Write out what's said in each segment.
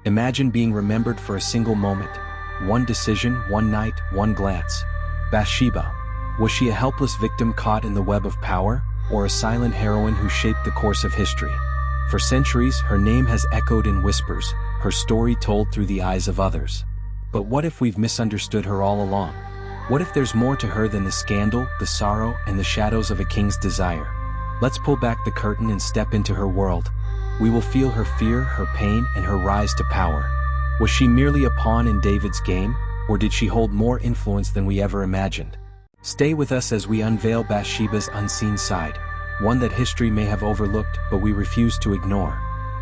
Imagine being remembered for a single moment. One decision, one night, one glance. Bathsheba. Was she a helpless victim caught in the web of power, or a silent heroine who shaped the course of history? For centuries, her name has echoed in whispers, her story told through the eyes of others. But what if we've misunderstood her all along? What if there's more to her than the scandal, the sorrow, and the shadows of a king's desire? Let's pull back the curtain and step into her world. We will feel her fear, her pain, and her rise to power. Was she merely a pawn in David's game, or did she hold more influence than we ever imagined? Stay with us as we unveil Bathsheba's unseen side, one that history may have overlooked but we refuse to ignore.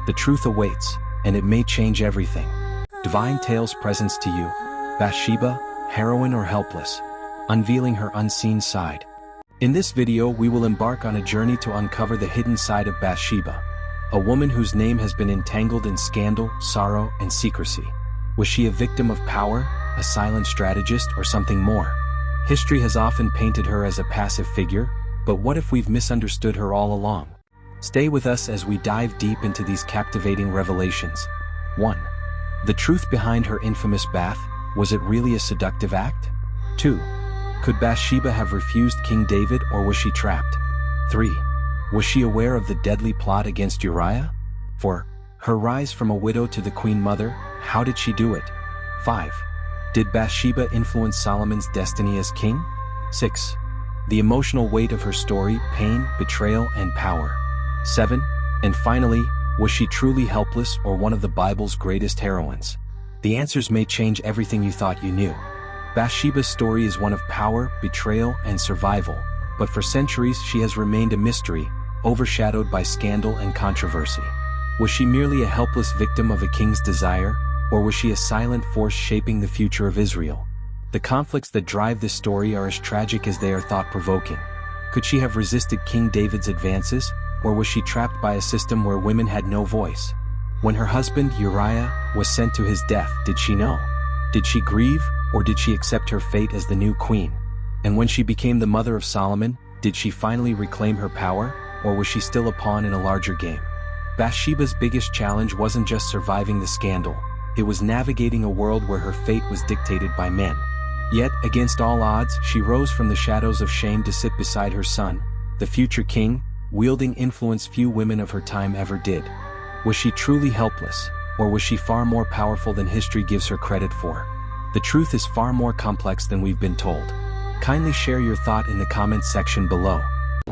The truth awaits, and it may change everything. Divine Tales presents to you, Bathsheba, heroine or helpless, unveiling her unseen side. In this video we will embark on a journey to uncover the hidden side of Bathsheba, a woman whose name has been entangled in scandal, sorrow, and secrecy. Was she a victim of power, a silent strategist, or something more? History has often painted her as a passive figure, but what if we've misunderstood her all along? Stay with us as we dive deep into these captivating revelations. 1. The truth behind her infamous bath. Was it really a seductive act? 2. Could Bathsheba have refused King David, or was she trapped? 3. Was she aware of the deadly plot against Uriah? 4. Her rise from a widow to the queen mother, how did she do it? 5. Did Bathsheba influence Solomon's destiny as king? 6. The emotional weight of her story, pain, betrayal, and power. 7. And finally, was she truly helpless or one of the Bible's greatest heroines? The answers may change everything you thought you knew. Bathsheba's story is one of power, betrayal, and survival, but for centuries she has remained a mystery, overshadowed by scandal and controversy. Was she merely a helpless victim of a king's desire, or was she a silent force shaping the future of Israel? The conflicts that drive this story are as tragic as they are thought-provoking. Could she have resisted King David's advances, or was she trapped by a system where women had no voice? When her husband, Uriah, was sent to his death, did she know? Did she grieve, or did she accept her fate as the new queen? And when she became the mother of Solomon, did she finally reclaim her power, or was she still a pawn in a larger game? Bathsheba's biggest challenge wasn't just surviving the scandal, it was navigating a world where her fate was dictated by men. Yet, against all odds, she rose from the shadows of shame to sit beside her son, the future king, wielding influence few women of her time ever did. Was she truly helpless, or was she far more powerful than history gives her credit for? The truth is far more complex than we've been told. Kindly share your thought in the comments section below.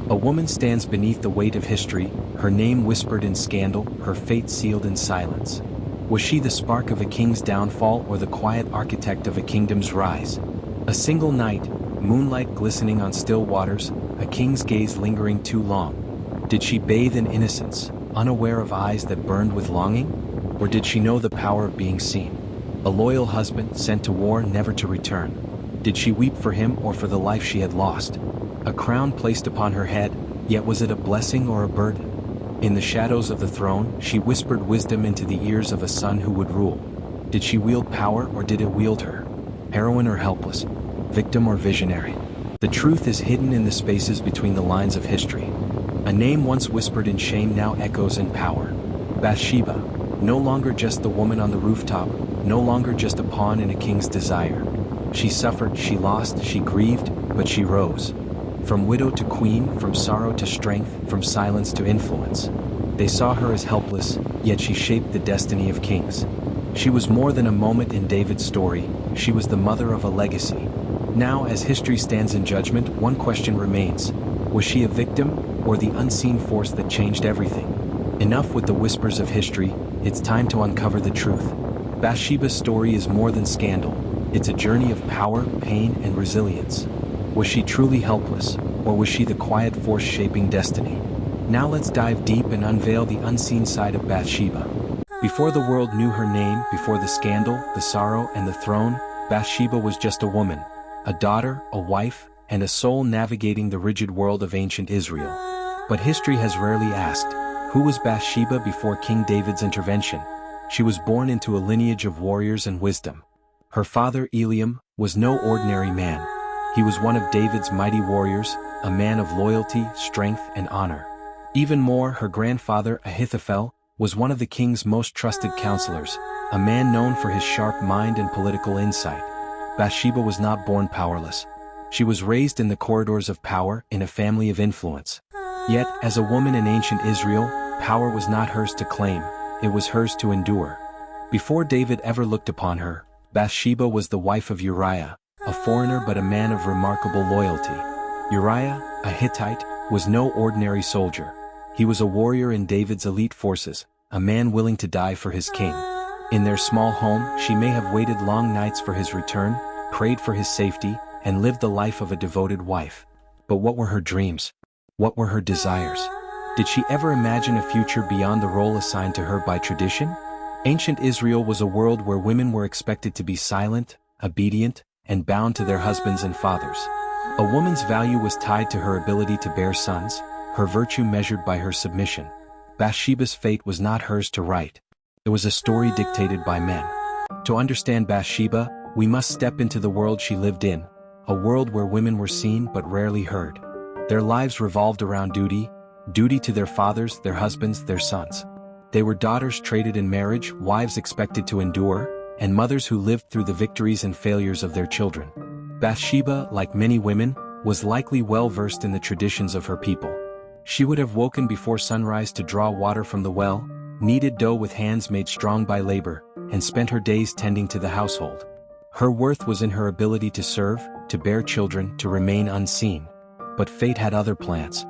A woman stands beneath the weight of history, her name whispered in scandal, her fate sealed in silence. Was she the spark of a king's downfall or the quiet architect of a kingdom's rise? A single night, moonlight glistening on still waters, a king's gaze lingering too long. Did she bathe in innocence, unaware of eyes that burned with longing? Or did she know the power of being seen? A loyal husband, sent to war never to return. Did she weep for him or for the life she had lost? A crown placed upon her head, yet was it a blessing or a burden? In the shadows of the throne, she whispered wisdom into the ears of a son who would rule. Did she wield power or did it wield her? Heroine or helpless? Victim or visionary? The truth is hidden in the spaces between the lines of history. A name once whispered in shame now echoes in power. Bathsheba, no longer just the woman on the rooftop, no longer just a pawn in a king's desire. She suffered, she lost, she grieved, but she rose. From widow to queen, from sorrow to strength, from silence to influence. They saw her as helpless, yet she shaped the destiny of kings. She was more than a moment in David's story, she was the mother of a legacy. Now, as history stands in judgment, one question remains. Was she a victim, or the unseen force that changed everything? Enough with the whispers of history, it's time to uncover the truth. Bathsheba's story is more than scandal. It's a journey of power, pain, and resilience. Was she truly helpless, or was she the quiet force shaping destiny? Now let's dive deep and unveil the unseen side of Bathsheba. Before the world knew her name, before the scandal, the sorrow, and the throne, Bathsheba was just a woman, a daughter, a wife, and a soul navigating the rigid world of ancient Israel. But history has rarely asked, who was Bathsheba before King David's intervention? She was born into a lineage of warriors and wisdom. Her father, Eliam, was no ordinary man. He was one of David's mighty warriors, a man of loyalty, strength, and honor. Even more, her grandfather, Ahithophel, was one of the king's most trusted counselors, a man known for his sharp mind and political insight. Bathsheba was not born powerless. She was raised in the corridors of power in a family of influence. Yet, as a woman in ancient Israel, power was not hers to claim, it was hers to endure. Before David ever looked upon her, Bathsheba was the wife of Uriah, a foreigner but a man of remarkable loyalty. Uriah, a Hittite, was no ordinary soldier. He was a warrior in David's elite forces, a man willing to die for his king. In their small home, she may have waited long nights for his return, prayed for his safety, and lived the life of a devoted wife. But what were her dreams? What were her desires? Did she ever imagine a future beyond the role assigned to her by tradition? Ancient Israel was a world where women were expected to be silent, obedient, and bound to their husbands and fathers. A woman's value was tied to her ability to bear sons, her virtue measured by her submission. Bathsheba's fate was not hers to write. It was a story dictated by men. To understand Bathsheba, we must step into the world she lived in, a world where women were seen but rarely heard. Their lives revolved around duty to their fathers, their husbands, their sons. They were daughters traded in marriage, wives expected to endure, and mothers who lived through the victories and failures of their children. Bathsheba, like many women, was likely well versed in the traditions of her people. She would have woken before sunrise to draw water from the well, kneaded dough with hands made strong by labor, and spent her days tending to the household. Her worth was in her ability to serve, to bear children, to remain unseen. But fate had other plans.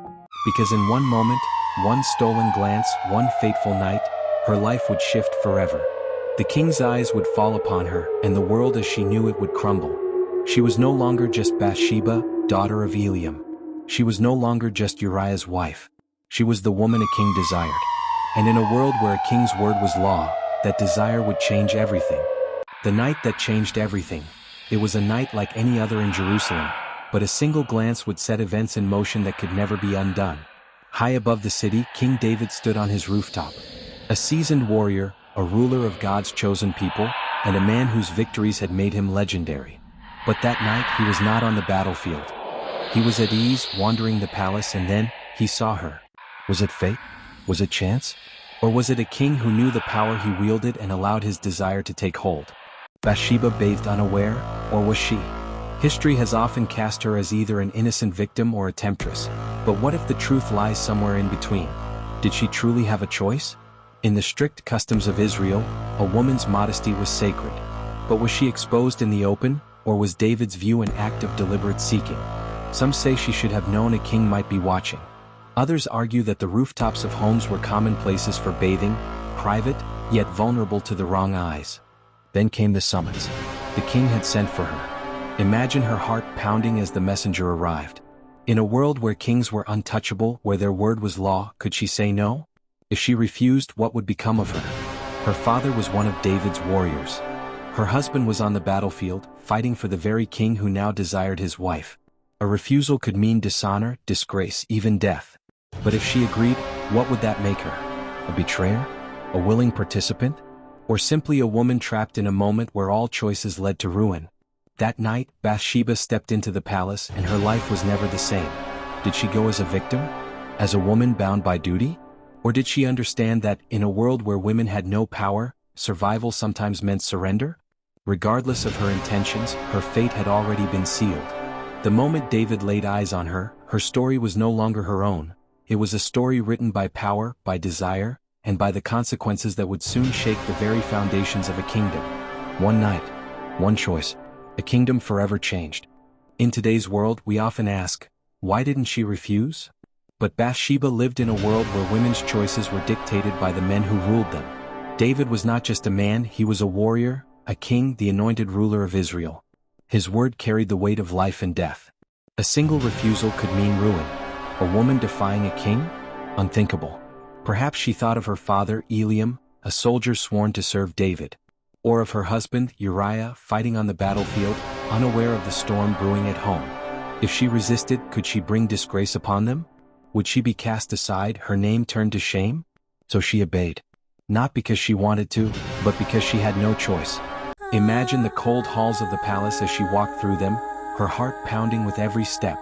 Because in one moment, one stolen glance, one fateful night, her life would shift forever. The king's eyes would fall upon her, and the world as she knew it would crumble. She was no longer just Bathsheba, daughter of Eliam. She was no longer just Uriah's wife. She was the woman a king desired. And in a world where a king's word was law, that desire would change everything. The night that changed everything. It was a night like any other in Jerusalem, but a single glance would set events in motion that could never be undone. High above the city, King David stood on his rooftop. A seasoned warrior, a ruler of God's chosen people, and a man whose victories had made him legendary. But that night he was not on the battlefield. He was at ease, wandering the palace, and then he saw her. Was it fate? Was it chance? Or was it a king who knew the power he wielded and allowed his desire to take hold? Bathsheba bathed unaware, or was she? History has often cast her as either an innocent victim or a temptress. But what if the truth lies somewhere in between? Did she truly have a choice? In the strict customs of Israel, a woman's modesty was sacred. But was she exposed in the open, or was David's view an act of deliberate seeking? Some say she should have known a king might be watching. Others argue that the rooftops of homes were common places for bathing, private, yet vulnerable to the wrong eyes. Then came the summons. The king had sent for her. Imagine her heart pounding as the messenger arrived. In a world where kings were untouchable, where their word was law, could she say no? If she refused, what would become of her? Her father was one of David's warriors. Her husband was on the battlefield, fighting for the very king who now desired his wife. A refusal could mean dishonor, disgrace, even death. But if she agreed, what would that make her? A betrayer? A willing participant? Or simply a woman trapped in a moment where all choices led to ruin? That night, Bathsheba stepped into the palace and her life was never the same. Did she go as a victim? As a woman bound by duty? Or did she understand that, in a world where women had no power, survival sometimes meant surrender? Regardless of her intentions, her fate had already been sealed. The moment David laid eyes on her, her story was no longer her own. It was a story written by power, by desire, and by the consequences that would soon shake the very foundations of a kingdom. One night, one choice, a kingdom forever changed. In today's world, we often ask, why didn't she refuse? But Bathsheba lived in a world where women's choices were dictated by the men who ruled them. David was not just a man, he was a warrior, a king, the anointed ruler of Israel. His word carried the weight of life and death. A single refusal could mean ruin. A woman defying a king? Unthinkable. Perhaps she thought of her father, Eliam, a soldier sworn to serve David. Or of her husband, Uriah, fighting on the battlefield, unaware of the storm brewing at home. If she resisted, could she bring disgrace upon them? Would she be cast aside, her name turned to shame? So she obeyed. Not because she wanted to, but because she had no choice. Imagine the cold halls of the palace as she walked through them, her heart pounding with every step.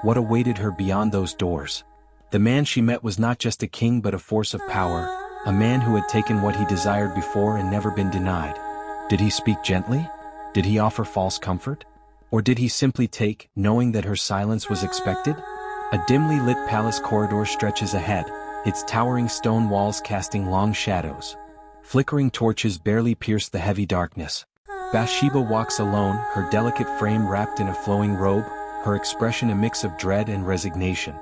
What awaited her beyond those doors? The man she met was not just a king but a force of power, a man who had taken what he desired before and never been denied. Did he speak gently? Did he offer false comfort? Or did he simply take, knowing that her silence was expected? A dimly lit palace corridor stretches ahead, its towering stone walls casting long shadows. Flickering torches barely pierce the heavy darkness. Bathsheba walks alone, her delicate frame wrapped in a flowing robe, her expression a mix of dread and resignation.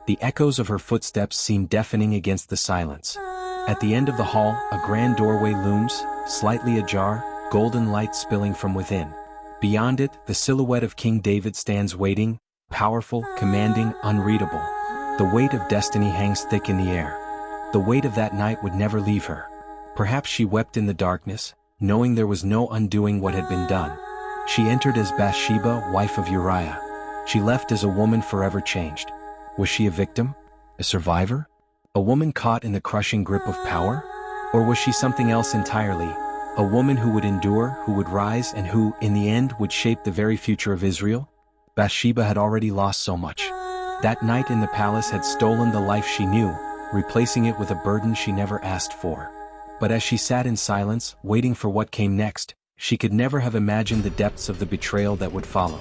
The echoes of her footsteps seem deafening against the silence. At the end of the hall, a grand doorway looms, slightly ajar, golden light spilling from within. Beyond it, the silhouette of King David stands waiting, powerful, commanding, unreadable. The weight of destiny hangs thick in the air. The weight of that night would never leave her. Perhaps she wept in the darkness, knowing there was no undoing what had been done. She entered as Bathsheba, wife of Uriah. She left as a woman forever changed. Was she a victim? A survivor? A woman caught in the crushing grip of power? Or was she something else entirely? A woman who would endure, who would rise, and who, in the end, would shape the very future of Israel? Bathsheba had already lost so much. That night in the palace had stolen the life she knew, replacing it with a burden she never asked for. But as she sat in silence, waiting for what came next, she could never have imagined the depths of the betrayal that would follow.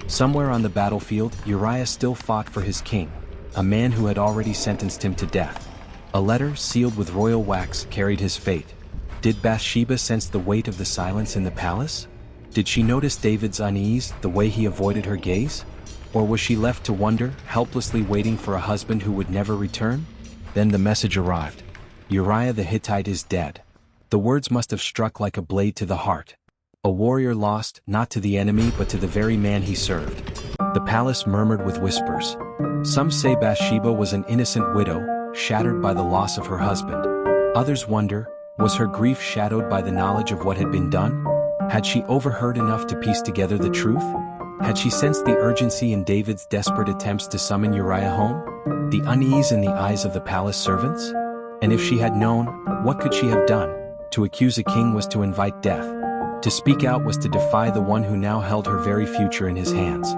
Somewhere on the battlefield, Uriah still fought for his king, a man who had already sentenced him to death. A letter, sealed with royal wax, carried his fate. Did Bathsheba sense the weight of the silence in the palace? Did she notice David's unease, the way he avoided her gaze? Or was she left to wonder, helplessly waiting for a husband who would never return? Then the message arrived. Uriah the Hittite is dead. The words must have struck like a blade to the heart. A warrior lost, not to the enemy but to the very man he served. The palace murmured with whispers. Some say Bathsheba was an innocent widow, shattered by the loss of her husband. Others wonder, was her grief shadowed by the knowledge of what had been done? Had she overheard enough to piece together the truth? Had she sensed the urgency in David's desperate attempts to summon Uriah home? The unease in the eyes of the palace servants? And if she had known, what could she have done? To accuse a king was to invite death. To speak out was to defy the one who now held her very future in his hands.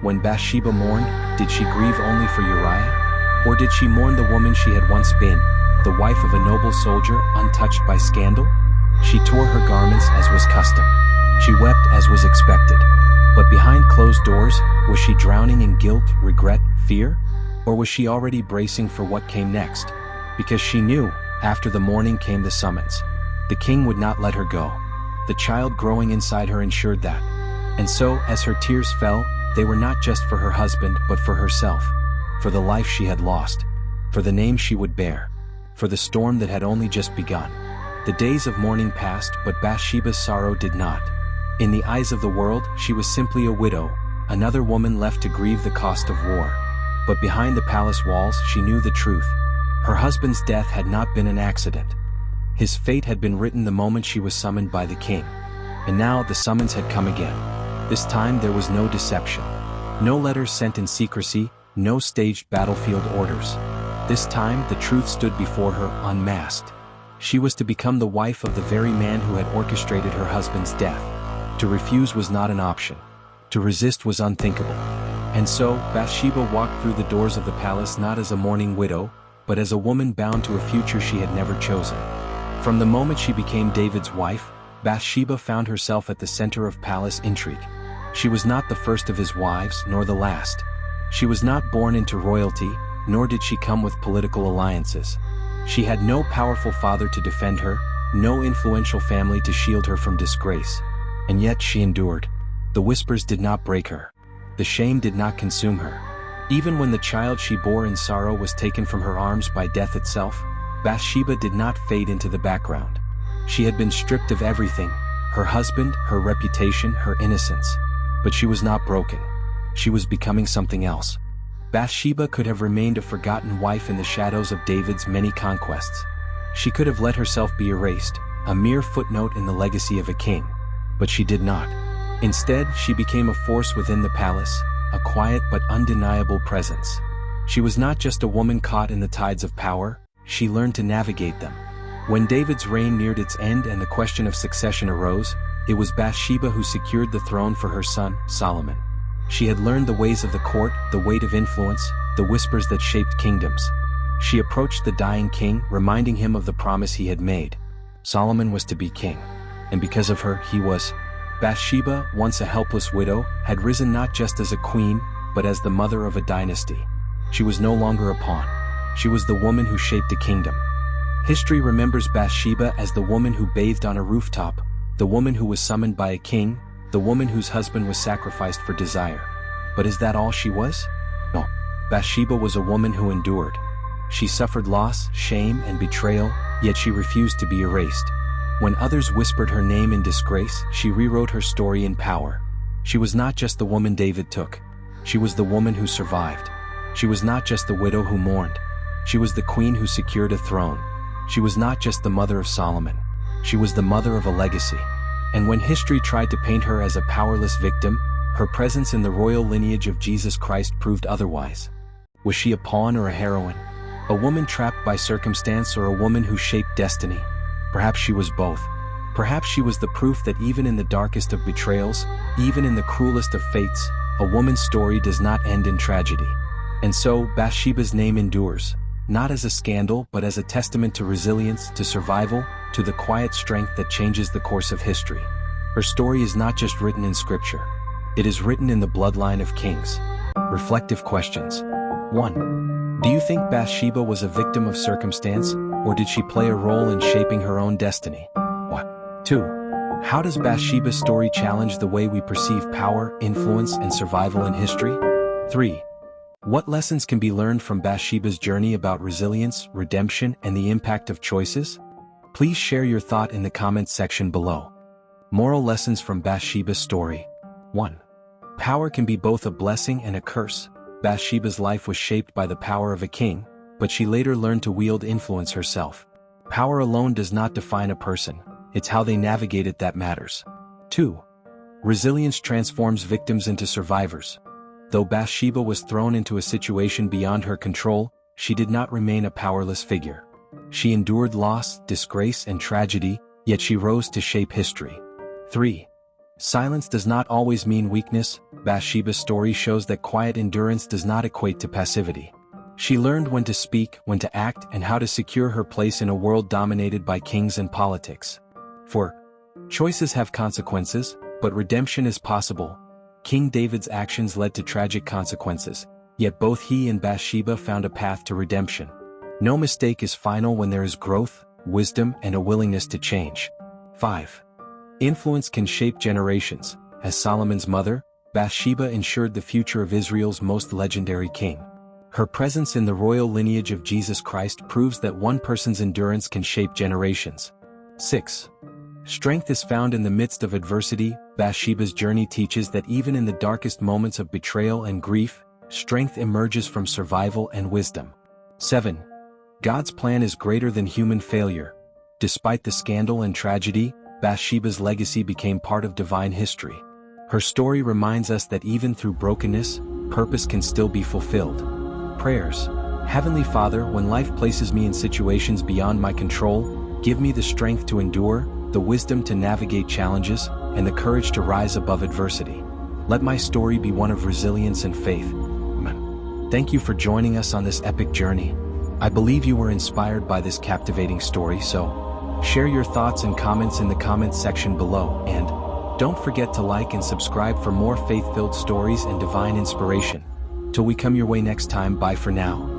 When Bathsheba mourned, did she grieve only for Uriah? Or did she mourn the woman she had once been, the wife of a noble soldier, untouched by scandal? She tore her garments as was custom. She wept as was expected. But behind closed doors, was she drowning in guilt, regret, fear? Or was she already bracing for what came next? Because she knew, after the mourning came the summons. The king would not let her go. The child growing inside her ensured that. And so, as her tears fell, they were not just for her husband but for herself. For the life she had lost. For the name she would bear. For the storm that had only just begun. The days of mourning passed, but Bathsheba's sorrow did not. In the eyes of the world, she was simply a widow, another woman left to grieve the cost of war. But behind the palace walls, she knew the truth. Her husband's death had not been an accident. His fate had been written the moment she was summoned by the king. And now the summons had come again. This time there was no deception. No letters sent in secrecy, no staged battlefield orders. This time the truth stood before her, unmasked. She was to become the wife of the very man who had orchestrated her husband's death. To refuse was not an option. To resist was unthinkable. And so, Bathsheba walked through the doors of the palace not as a mourning widow, but as a woman bound to a future she had never chosen. From the moment she became David's wife, Bathsheba found herself at the center of palace intrigue. She was not the first of his wives, nor the last. She was not born into royalty, nor did she come with political alliances. She had no powerful father to defend her, no influential family to shield her from disgrace. And yet she endured. The whispers did not break her. The shame did not consume her. Even when the child she bore in sorrow was taken from her arms by death itself, Bathsheba did not fade into the background. She had been stripped of everything, her husband, her reputation, her innocence. But she was not broken. She was becoming something else. Bathsheba could have remained a forgotten wife in the shadows of David's many conquests. She could have let herself be erased, a mere footnote in the legacy of a king. But she did not. Instead, she became a force within the palace, a quiet but undeniable presence. She was not just a woman caught in the tides of power, she learned to navigate them. When David's reign neared its end and the question of succession arose, it was Bathsheba who secured the throne for her son, Solomon. She had learned the ways of the court, the weight of influence, the whispers that shaped kingdoms. She approached the dying king, reminding him of the promise he had made. Solomon was to be king, and because of her, he was. Bathsheba, once a helpless widow, had risen not just as a queen, but as the mother of a dynasty. She was no longer a pawn. She was the woman who shaped a kingdom. History remembers Bathsheba as the woman who bathed on a rooftop, the woman who was summoned by a king, the woman whose husband was sacrificed for desire. But is that all she was? No. Bathsheba was a woman who endured. She suffered loss, shame, and betrayal, yet she refused to be erased. When others whispered her name in disgrace, she rewrote her story in power. She was not just the woman David took. She was the woman who survived. She was not just the widow who mourned. She was the queen who secured a throne. She was not just the mother of Solomon. She was the mother of a legacy. And when history tried to paint her as a powerless victim, her presence in the royal lineage of Jesus Christ proved otherwise. Was she a pawn or a heroine? A woman trapped by circumstance or a woman who shaped destiny? Perhaps she was both. Perhaps she was the proof that even in the darkest of betrayals, even in the cruelest of fates, a woman's story does not end in tragedy. And so, Bathsheba's name endures, not as a scandal but as a testament to resilience, to survival, to the quiet strength that changes the course of history. Her story is not just written in scripture. It is written in the bloodline of kings. Reflective questions. 1. Do you think Bathsheba was a victim of circumstance, or did she play a role in shaping her own destiny? 2. How does Bathsheba's story challenge the way we perceive power, influence, and survival in history? 3. What lessons can be learned from Bathsheba's journey about resilience, redemption, and the impact of choices? Please share your thought in the comments section below. Moral lessons from Bathsheba's story. 1. Power can be both a blessing and a curse. Bathsheba's life was shaped by the power of a king, but she later learned to wield influence herself. Power alone does not define a person. It's how they navigate it that matters. 2. Resilience transforms victims into survivors. Though Bathsheba was thrown into a situation beyond her control, she did not remain a powerless figure. She endured loss, disgrace, and tragedy, yet she rose to shape history. 3. Silence does not always mean weakness. Bathsheba's story shows that quiet endurance does not equate to passivity. She learned when to speak, when to act, and how to secure her place in a world dominated by kings and politics. 4. Choices have consequences, but redemption is possible. King David's actions led to tragic consequences, yet both he and Bathsheba found a path to redemption. No mistake is final when there is growth, wisdom, and a willingness to change. 5. Influence can shape generations. As Solomon's mother, Bathsheba ensured the future of Israel's most legendary king. Her presence in the royal lineage of Jesus Christ proves that one person's endurance can shape generations. 6. Strength is found in the midst of adversity. Bathsheba's journey teaches that even in the darkest moments of betrayal and grief, strength emerges from survival and wisdom. 7. God's plan is greater than human failure. Despite the scandal and tragedy, Bathsheba's legacy became part of divine history. Her story reminds us that even through brokenness, purpose can still be fulfilled. Prayers. Heavenly Father, when life places me in situations beyond my control, give me the strength to endure, the wisdom to navigate challenges, and the courage to rise above adversity. Let my story be one of resilience and faith. Amen. Thank you for joining us on this epic journey. I believe you were inspired by this captivating story, so share your thoughts and comments in the comments section below, and don't forget to like and subscribe for more faith-filled stories and divine inspiration. Till we come your way next time, bye for now.